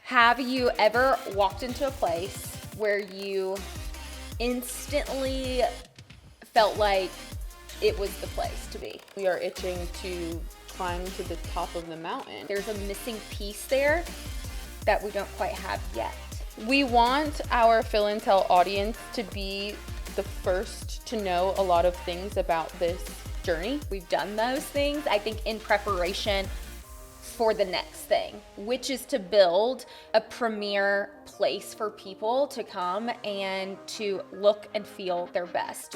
Have you ever walked into a place where you instantly felt like it was the place to be? We are itching to climb to the top of the mountain. There's a missing piece there that we don't quite have yet. We want our Fill and Tell audience to be the first to know a lot of things about this journey. We've done those things, I think, in preparation for the next thing, which is to build a premier place for people to come and to look and feel their best.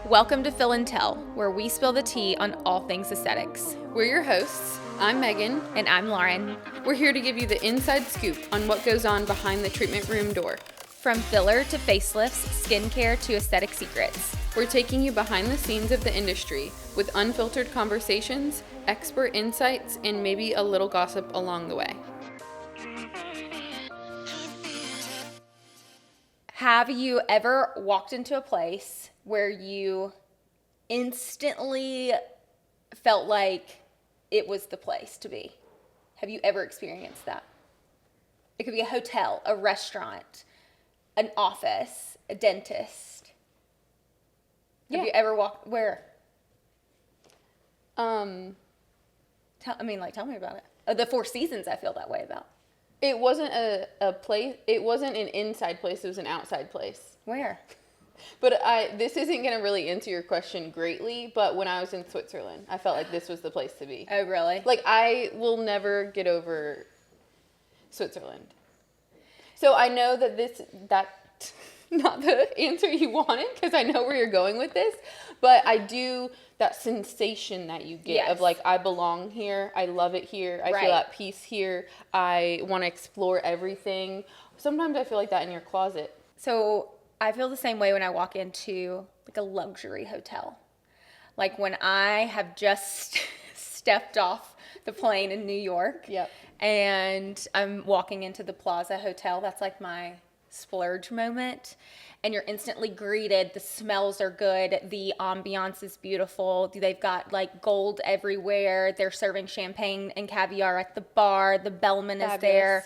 Welcome to Fill and Tell, where we spill the tea on all things aesthetics. We're your hosts. I'm Megan. And I'm Lauren. We're here to give you the inside scoop on what goes on behind the treatment room door. From filler to facelifts, skincare to aesthetic secrets. We're taking you behind the scenes of the industry with unfiltered conversations, expert insights, and maybe a little gossip along the way. Have you ever walked into a place where you instantly felt like it was the place to be? Have you ever experienced that? It could be a hotel, a restaurant, an office, a dentist. Yeah. Have you ever walked where? Tell me about it. The Four Seasons I feel that way about. It wasn't a place, it wasn't an inside place, it was an outside place. Where? But this isn't going to really answer your question greatly, but when I was in Switzerland, I felt like this was the place to be. Oh, really? Like, I will never get over Switzerland. So I know that that's not the answer you wanted, because I know where you're going with this, but I do, that sensation that you get of like, I belong here, I love it here, I feel at peace here, I want to explore everything. Sometimes I feel like that in your closet. So I feel the same way when I walk into like a luxury hotel. Like when I have just stepped off the plane in New York. Yep. And I'm walking into the Plaza Hotel. That's like my splurge moment. And you're instantly greeted. The smells are good. The ambiance is beautiful. They've got like gold everywhere. They're serving champagne and caviar at the bar. The bellman is there.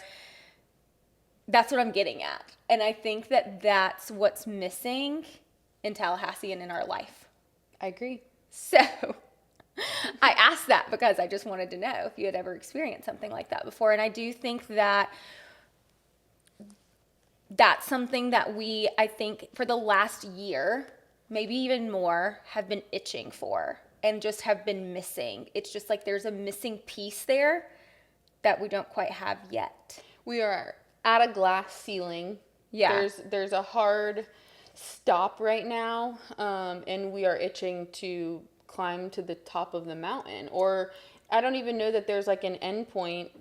That's what I'm getting at. And I think that that's what's missing in Tallahassee and in our life. I agree. So I asked that because I just wanted to know if you had ever experienced something like that before. And I do think that that's something that I think for the last year, maybe even more, have been itching for and just have been missing. It's just like there's a missing piece there that we don't quite have yet. We are at a glass ceiling. Yeah. There's a hard stop right now, and we are itching to climb to the top of the mountain. Or I don't even know that there's like an end point,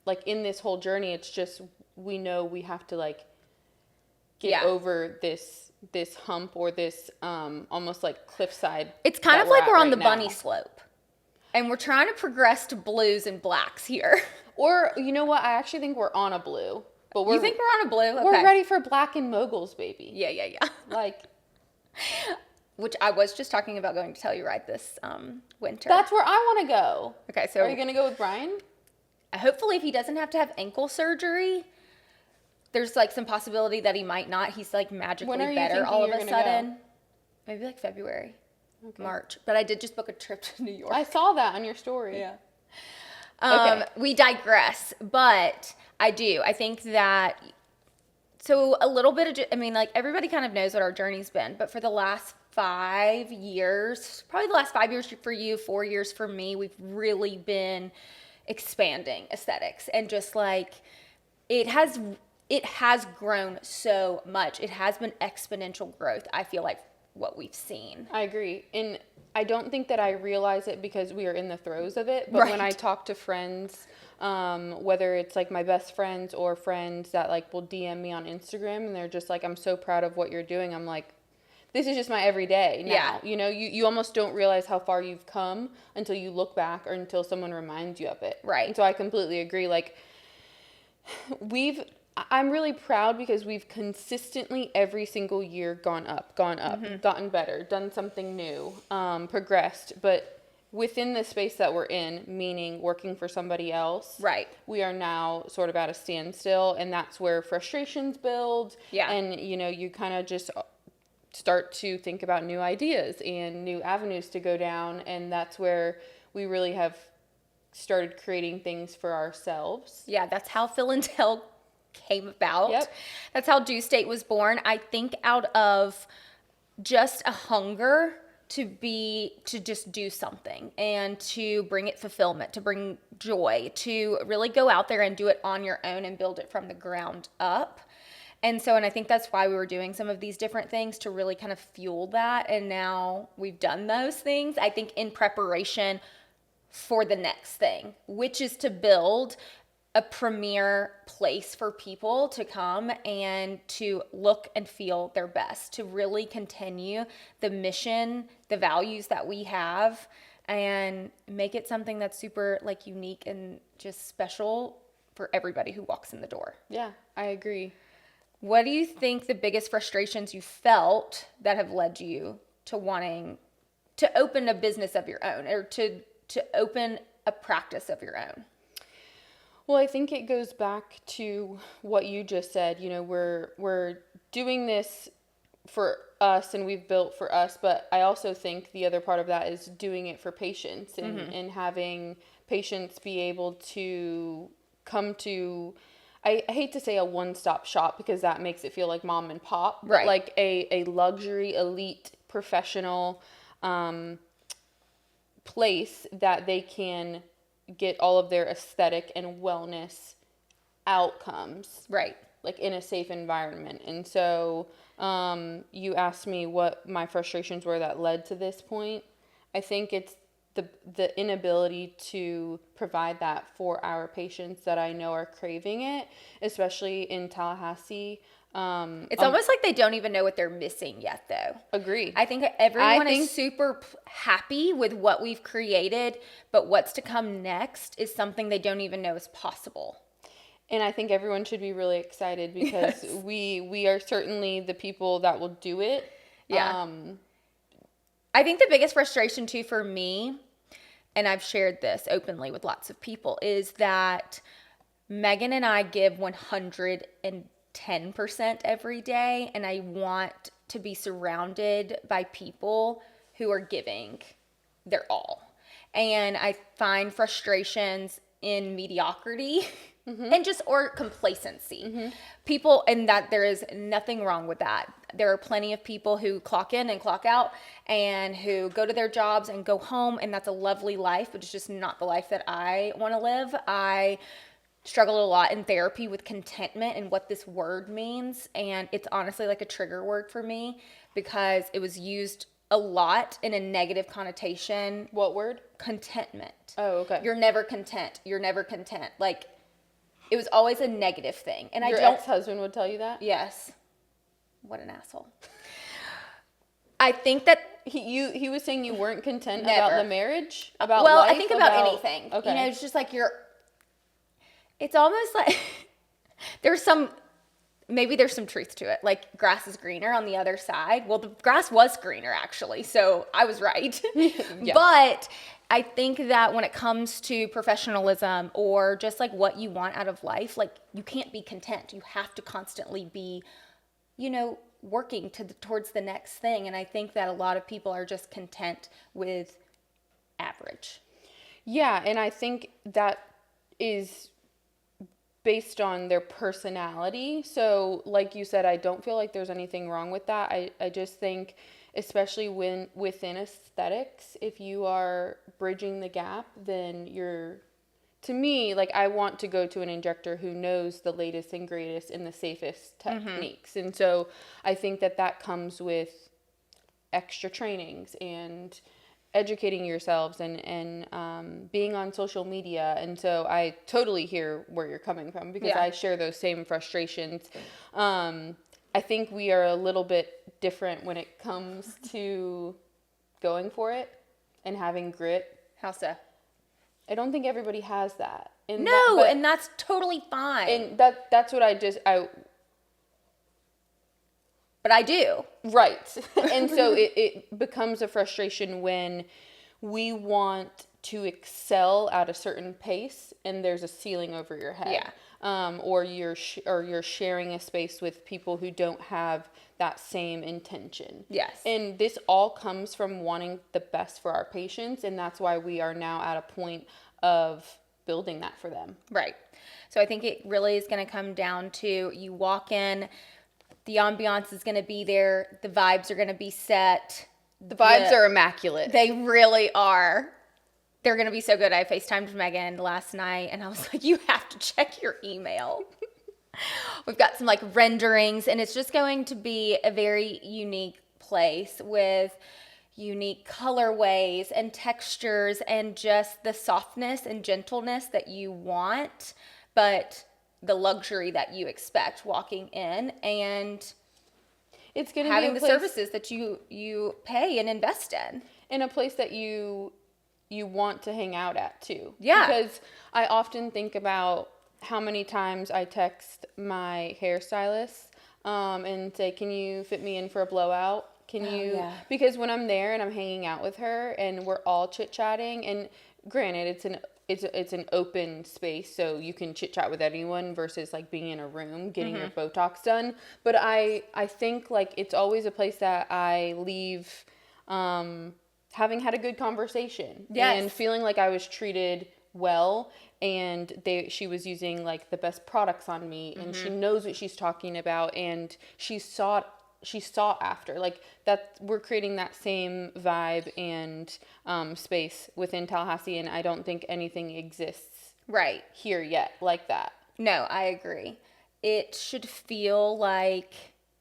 like in this whole journey. It's just we know we have to like get over this hump or this almost like cliffside. It's kind of like we're on the bunny slope, and we're trying to progress to blues and blacks here. Or you know what? I actually think we're on a blue. But you think we're on a blue? Okay. We're ready for black and moguls, baby. Yeah. Like, which I was just talking about going to Telluride this winter. That's where I want to go. Okay, so are you going to go with Brian? Hopefully, if he doesn't have to have ankle surgery, there's like some possibility that he might not. He's like magically better all of a sudden. Go? Maybe like February, March. But I did just book a trip to New York. I saw that on your story. Yeah. We digress, but I do. I think that, so a little bit of, like everybody kind of knows what our journey's been, but for the last 5 years, probably the last 5 years for you, 4 years for me, we've really been expanding aesthetics and just like, it has grown so much. It has been exponential growth, I feel like, what we've seen. I agree. And I don't think that I realize it because we are in the throes of it. But when I talk to friends, whether it's like my best friends or friends that like will DM me on Instagram and they're just like, I'm so proud of what you're doing. I'm like, this is just my everyday now. Yeah. You know, you almost don't realize how far you've come until you look back or until someone reminds you of it. Right. And so I completely agree. Like I'm really proud because we've consistently every single year gone up, mm-hmm. gotten better, done something new, progressed. But within the space that we're in, meaning working for somebody else, Right. we are now sort of at a standstill, and that's where frustrations build. Yeah. And, you kind of just start to think about new ideas and new avenues to go down, and that's where we really have started creating things for ourselves. Yeah, that's how Phil and Tell came about. Yep. That's how Dew State was born. I think out of just a hunger to just do something and to bring it fulfillment, to bring joy, to really go out there and do it on your own and build it from the ground up. And I think that's why we were doing some of these different things to really kind of fuel that. And now we've done those things, I think, in preparation for the next thing, which is to build a premier place for people to come and to look and feel their best, to really continue the mission, the values that we have, and make it something that's super like unique and just special for everybody who walks in the door. Yeah, I agree. What do you think the biggest frustrations you felt that have led you to wanting to open a business of your own, or to open a practice of your own? Well, I think it goes back to what you just said. We're doing this for us, and we've built for us, but I also think the other part of that is doing it for patients, and having patients be able to come to, I hate to say a one-stop shop because that makes it feel like mom and pop, but right, like a luxury, elite, professional place that they can get all of their aesthetic and wellness outcomes, right, like in a safe environment. And so you asked me what my frustrations were that led to this point. I think it's the inability to provide that for our patients that I know are craving it, especially in Tallahassee. It's almost like they don't even know what they're missing yet, though. Agree. I think everyone is super happy with what we've created, but what's to come next is something they don't even know is possible. And I think everyone should be really excited because yes, we are certainly the people that will do it. Yeah. I think the biggest frustration too for me, and I've shared this openly with lots of people, is that Megan and I give 110% every day, and I want to be surrounded by people who are giving their all. And I find frustrations in mediocrity and or complacency. People, and that there is nothing wrong with that. There are plenty of people who clock in and clock out and who go to their jobs and go home, and that's a lovely life, but it's just not the life that I want to live. I struggled a lot in therapy with contentment and what this word means, and it's honestly like a trigger word for me because it was used a lot in a negative connotation. What word? Contentment. Oh, okay. You're never content. You're never content. Like, it was always a negative thing. And Your ex-husband would tell you that? Yes. What an asshole. I think that he was saying you weren't content never. About the marriage? About well, life? I think about anything. Okay. It's just like it's almost like there's some truth to it. Like, grass is greener on the other side. Well, the grass was greener, actually, so I was right. Yeah. But I think that when it comes to professionalism or just like what you want out of life, like, you can't be content. You have to constantly be, working towards the next thing. And I think that a lot of people are just content with average. Yeah, and I think that is based on their personality. So like you said, I don't feel like there's anything wrong with that. I just think, especially within aesthetics, if you are bridging the gap, then to me, like, I want to go to an injector who knows the latest and greatest and the safest techniques. And so I think that comes with extra trainings and educating yourselves and being on social media. And so I totally hear where you're coming from because I share those same frustrations. I think we are a little bit different when it comes to going for it and having grit. How so? I don't think everybody has that. And and that's totally fine. And that's what but I do. Right. And so it becomes a frustration when we want to excel at a certain pace, and there's a ceiling over your head. Yeah. Or you're sharing a space with people who don't have that same intention. Yes. And this all comes from wanting the best for our patients, and that's why we are now at a point of building that for them. Right. So I think it really is going to come down to you walk in, the ambiance is going to be there, the vibes are going to be set. The vibes are immaculate. They really are. They're going to be so good. I FaceTimed Megan last night and I was like, you have to check your email. We've got some like renderings, and it's just going to be a very unique place with unique colorways and textures and just the softness and gentleness that you want, but the luxury that you expect walking in, and it's going to having be the services that you pay and invest in a place that you want to hang out at too. Yeah. Because I often think about how many times I text my hairstylist and say, can you fit me in for a blowout? Can you? Yeah. Because when I'm there and I'm hanging out with her and we're all chit-chatting, and granted it's an open space, so you can chit-chat with anyone versus like being in a room getting your Botox done. But I think like it's always a place that I leave having had a good conversation. Yes. And feeling like I was treated well, and she was using like the best products on me, and she knows what she's talking about, and she's sought after, like that. We're creating that same vibe and space within Tallahassee, and I don't think anything exists right here yet like that. No, I agree. It should feel like,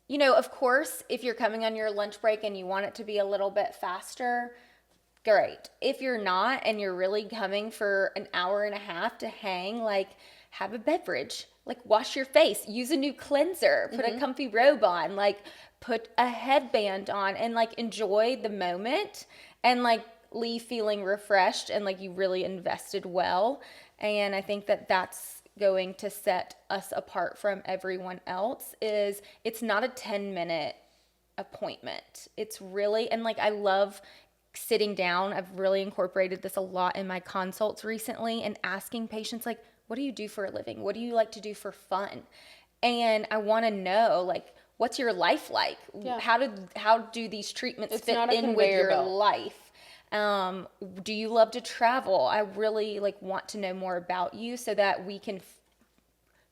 of course, if you're coming on your lunch break and you want it to be a little bit faster, great. If you're not and you're really coming for an hour and a half to hang, like have a beverage, like wash your face, use a new cleanser, put a comfy robe on, like put a headband on, and like enjoy the moment and like leave feeling refreshed and like you really invested well. And I think that that's going to set us apart from everyone else. Is it's not a 10-minute appointment. It's really, and like I love sitting down. I've really incorporated this a lot in my consults recently, and asking patients like, what do you do for a living? What do you like to do for fun? And I want to know, like, what's your life like? Yeah. How do these treatments It's fit not a in with conveyor your belt. life? Do you love to travel? I really like want to know more about you so that we can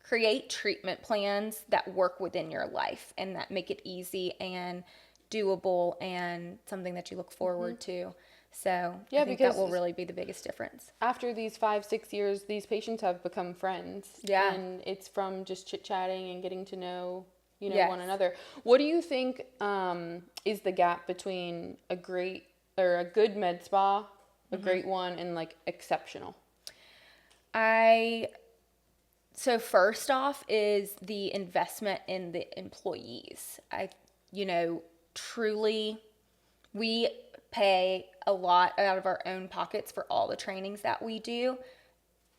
create treatment plans that work within your life and that make it easy and doable and something that you look forward to. So Yeah, I think because that will really be the biggest difference. After these 5-6 years, these patients have become friends. Yeah. And it's from just chit-chatting and getting to know, Yes. one another. What do you think is the gap between a good med spa, a great one, and like exceptional? So first off is the investment in the employees. Truly, we pay a lot out of our own pockets for all the trainings that we do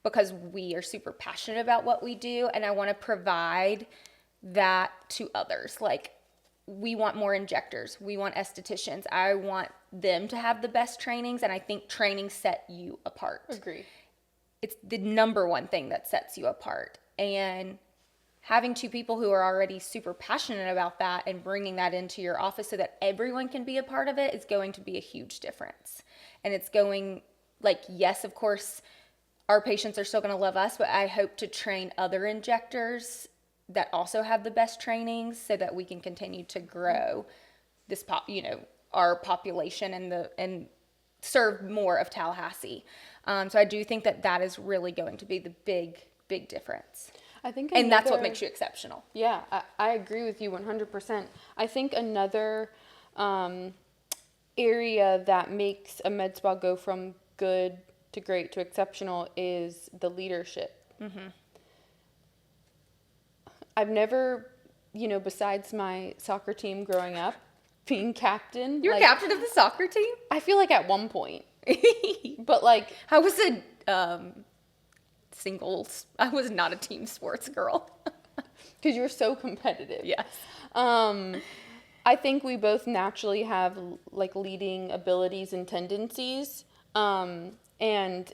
because we are super passionate about what we do, and I want to provide that to others. Like, we want more injectors. We want estheticians. I want them to have the best trainings, and I think trainings set you apart. Agree. It's the number one thing that sets you apart. And having two people who are already super passionate about that and bringing that into your office so that everyone can be a part of it is going to be a huge difference. And it's going, like, yes, of course, our patients are still going to love us, but I hope to train other injectors that also have the best trainings so that we can continue to grow this our population and serve more of Tallahassee. So I do think that is really going to be the big difference. I think And that's what makes you exceptional. Yeah, I agree with you 100%. I think another area that makes a med spa go from good to great to exceptional is the leadership. Mm-hmm. I've never, besides my soccer team growing up, being captain. You're captain of the soccer team? I feel like at one point. But like, I was a singles. I was not a team sports girl. Because you're so competitive. Yes. I think we both naturally have like leading abilities and tendencies. And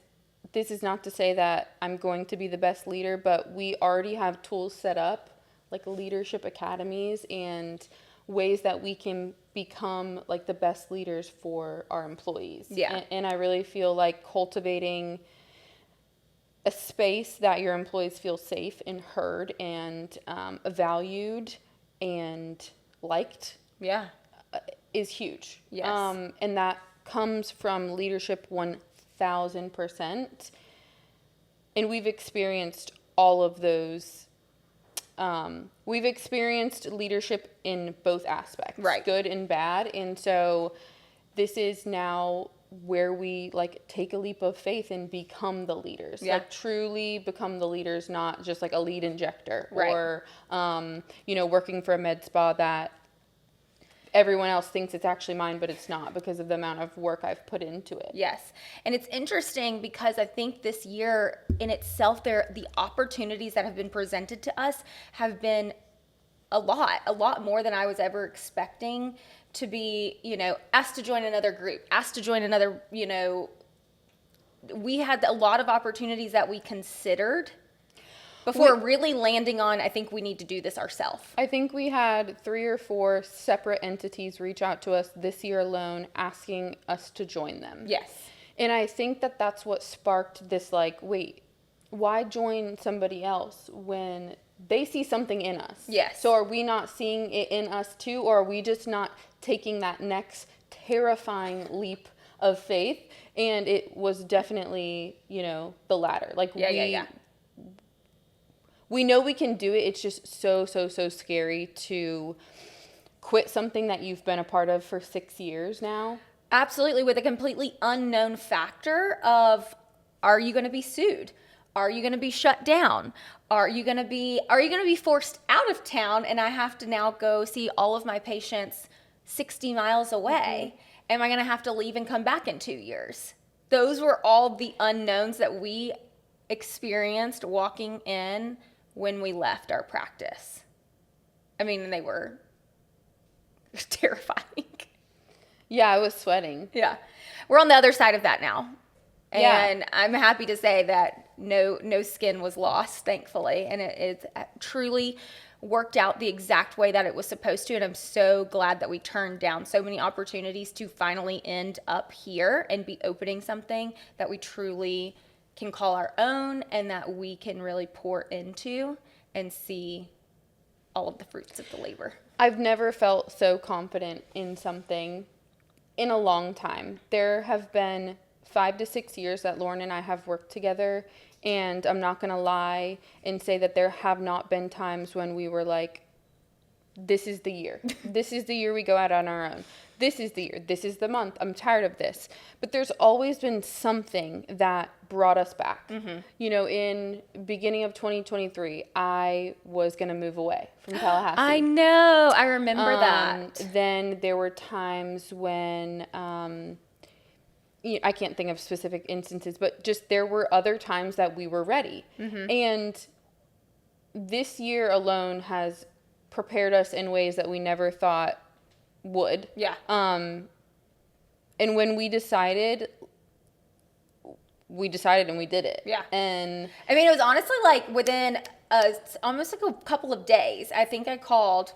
this is not to say that I'm going to be the best leader, but we already have tools set up, like leadership academies and ways that we can become like the best leaders for our employees. Yeah. And I really feel like cultivating a space that your employees feel safe and heard and valued and liked Yeah. is huge. Yes. And that comes from leadership 1000%. And we've experienced all of those. We've experienced leadership in both aspects, Right. good and bad. And so this is now where we like take a leap of faith and become the leaders. Yeah. Like truly become the leaders, not just like a lead injector Right. or, working for a med spa that everyone else thinks it's actually mine, but it's not because of the amount of work I've put into it. Yes. And it's interesting because I think this year in itself, the opportunities that have been presented to us have been a lot more than I was ever expecting to be, asked to join another group, asked to join another, we had a lot of opportunities that we considered before really landing on, I think we need to do this ourselves. I think we had 3 or 4 separate entities reach out to us this year alone asking us to join them. Yes. And I think that that's what sparked this, like, wait, why join somebody else when they see something in us? Yes. So are we not seeing it in us too, or are we just not taking that next terrifying leap of faith? And it was definitely, the latter. Like, we know we can do it. It's just so scary to quit something that you've been a part of for 6 years now. Absolutely, with a completely unknown factor of, are you going to be sued? Are you going to be shut down? Are you going to be forced out of town and I have to now go see all of my patients 60 miles away? Mm-hmm. Am I going to have to leave and come back in 2 years? Those were all the unknowns that we experienced walking in when we left our practice. I mean, they were terrifying. Yeah, I was sweating. Yeah. We're on the other side of that now. And I'm happy to say that no skin was lost, thankfully. And it truly worked out the exact way that it was supposed to. And I'm so glad that we turned down so many opportunities to finally end up here and be opening something that we truly can call our own and that we can really pour into and see all of the fruits of the labor. I've never felt so confident in something in a long time. There have been 5 to 6 years that Lauren and I have worked together, and I'm not going to lie and say that there have not been times when we were like, this is the year. This is the year we go out on our own. This is the year. This is the month. I'm tired of this. But there's always been something that brought us back. Mm-hmm. In beginning of 2023, I was going to move away from Tallahassee. I know. I remember that. Then there were times when, I can't think of specific instances, but just there were other times that we were ready. Mm-hmm. And this year alone has prepared us in ways that we never thought would. Yeah. And when we decided and we did it. Yeah. And I mean, it was honestly like within almost like a couple of days. I think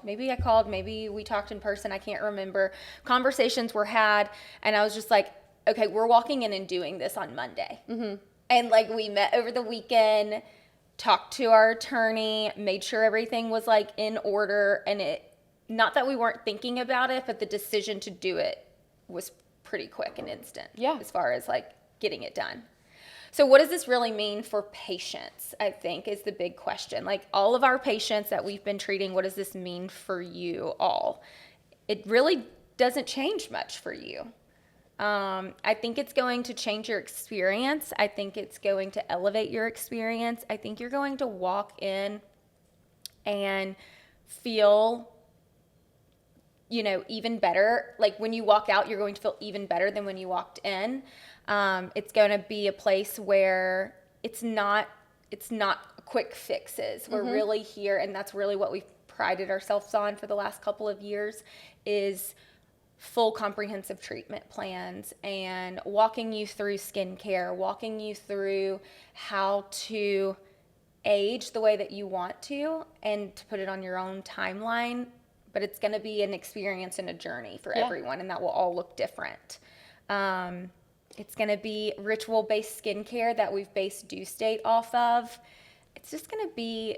maybe we talked in person. I can't remember. Conversations were had and I was just like, okay, we're walking in and doing this on Monday. Mm-hmm. And like we met over the weekend, talked to our attorney, made sure everything was like in order. And not that we weren't thinking about it, but the decision to do it was pretty quick and instant. Yeah. As far as like getting it done. So what does this really mean for patients, I think, is the big question. Like all of our patients that we've been treating, what does this mean for you all? It really doesn't change much for you. I think it's going to change your experience. I think it's going to elevate your experience. I think you're going to walk in and feel, even better. Like when you walk out, you're going to feel even better than when you walked in. It's going to be a place where it's not quick fixes. We're mm-hmm. really here, and that's really what we've prided ourselves on for the last couple of years is full comprehensive treatment plans and walking you through skincare, walking you through how to age the way that you want to and to put it on your own timeline. But it's going to be an experience and a journey for everyone, and that will all look different. It's going to be ritual-based skincare that we've based Due State off of. It's just going to be,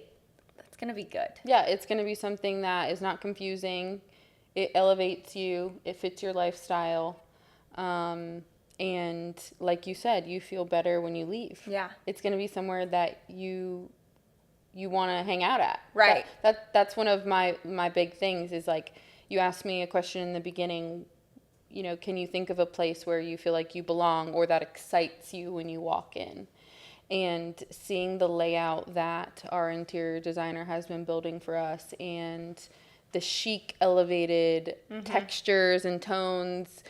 it's going to be good. Yeah, it's going to be something that is not confusing. It elevates you. It fits your lifestyle. And like you said, you feel better when you leave. Yeah. It's going to be somewhere that you want to hang out at. Right. That's one of my big things is like, you asked me a question in the beginning, you know, can you think of a place where you feel like you belong or that excites you when you walk in? And seeing the layout that our interior designer has been building for us and the chic, elevated textures and tones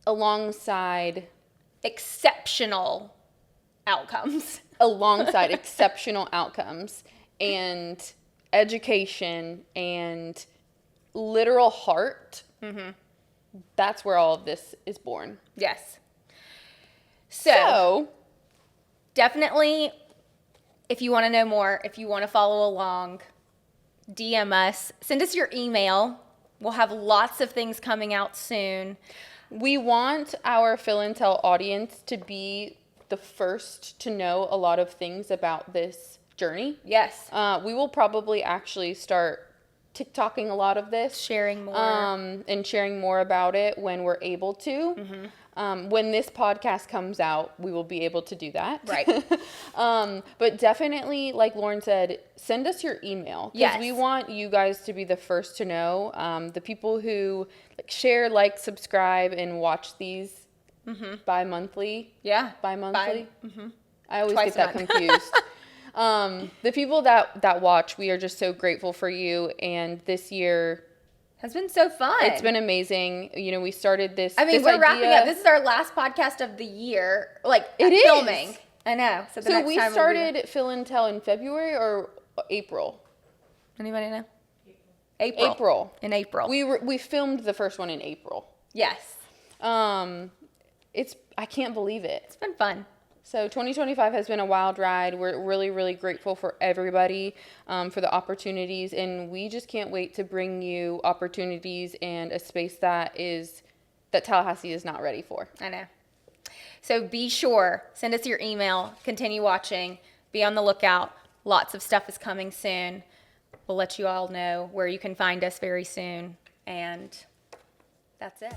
alongside Exceptional outcomes. exceptional outcomes and education and literal heart. That's where all of this is born. Yes. So definitely, if you want to know more, if you want to follow along, DM us, send us your email. We'll have lots of things coming out soon. We want our Fill and Tell audience to be the first to know a lot of things about this journey. Yes. We will probably actually start TikToking a lot of this. Sharing more. And sharing more about it when we're able to. When this podcast comes out, we will be able to do that. Right. But definitely, like Lauren said, send us your email. Because we want you guys to be the first to know. The people who share, like, subscribe, and watch these bi-monthly. Yeah. Bi-monthly? I always get that confused. The people that watch, we are just so grateful for you. And this year has been so fun. It's been amazing. You know, we started this. I mean, we're wrapping up. This is our last podcast of the year. Like, filming. Is. I know. So we started Fill and Tell in February or April? Anybody know? April. In April. We filmed the first one in April. Yes. I can't believe it. It's been fun. So 2025 has been a wild ride. We're really, really grateful for everybody, for the opportunities, and we just can't wait to bring you opportunities and a space that Tallahassee is not ready for. I know. So be sure, send us your email, continue watching, be on the lookout. Lots of stuff is coming soon. We'll let you all know where you can find us very soon, and that's it.